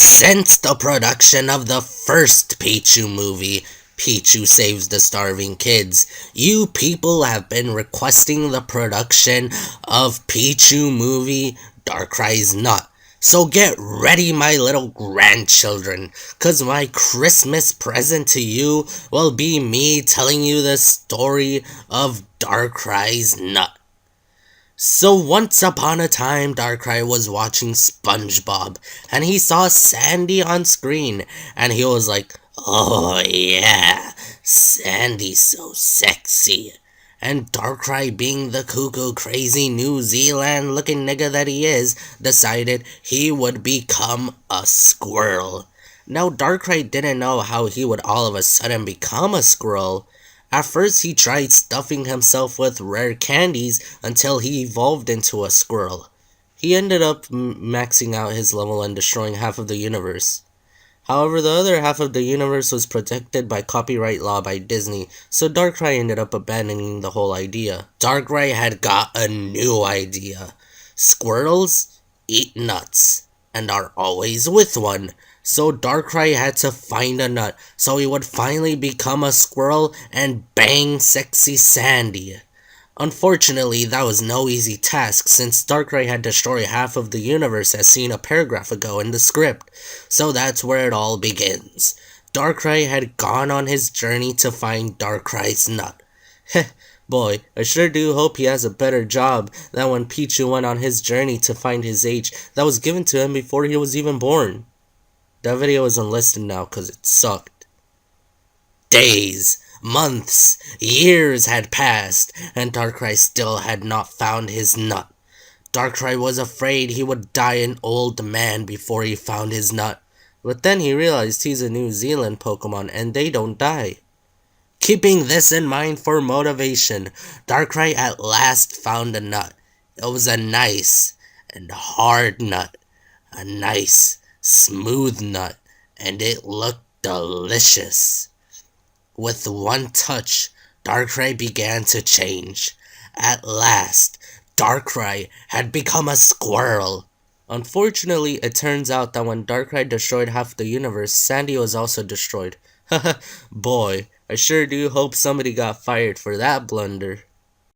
Since the production of the first Pichu movie, Pichu Saves the Starving Kids, you people have been requesting the production of Pichu movie Darkrai's Nut. So get ready, my little grandchildren, cause my Christmas present to you will be me telling you the story of Darkrai's Nut. So once upon a time, Darkrai was watching SpongeBob, and he saw Sandy on screen, and he was like, "Oh yeah, Sandy's so sexy." And Darkrai, being the cuckoo crazy New Zealand looking nigga that he is, decided he would become a squirrel. Now Darkrai didn't know how he would all of a sudden become a squirrel. At first, he tried stuffing himself with rare candies until he evolved into a squirrel. He ended up maxing out his level and destroying half of the universe. However, the other half of the universe was protected by copyright law by Disney, so Darkrai ended up abandoning the whole idea. Darkrai had got a new idea. Squirrels eat nuts, and are always with one. So Darkrai had to find a nut, so he would finally become a squirrel and bang sexy Sandy. Unfortunately, that was no easy task since Darkrai had destroyed half of the universe as seen a paragraph ago in the script. So that's where it all begins. Darkrai had gone on his journey to find Darkrai's nut. Heh, boy, I sure do hope he has a better job than when Pichu went on his journey to find his age that was given to him before he was even born. That video is unlisted now because it sucked. Days, months, years had passed, and Darkrai still had not found his nut. Darkrai was afraid he would die an old man before he found his nut. But then he realized he's a New Zealand Pokemon and they don't die. Keeping this in mind for motivation, Darkrai at last found a nut. It was a nice and hard nut. A nice smooth nut, and it looked delicious. With one touch, Darkrai began to change. At last, Darkrai had become a squirrel. Unfortunately, it turns out that when Darkrai destroyed half the universe, Sandy was also destroyed. Haha, boy, I sure do hope somebody got fired for that blunder.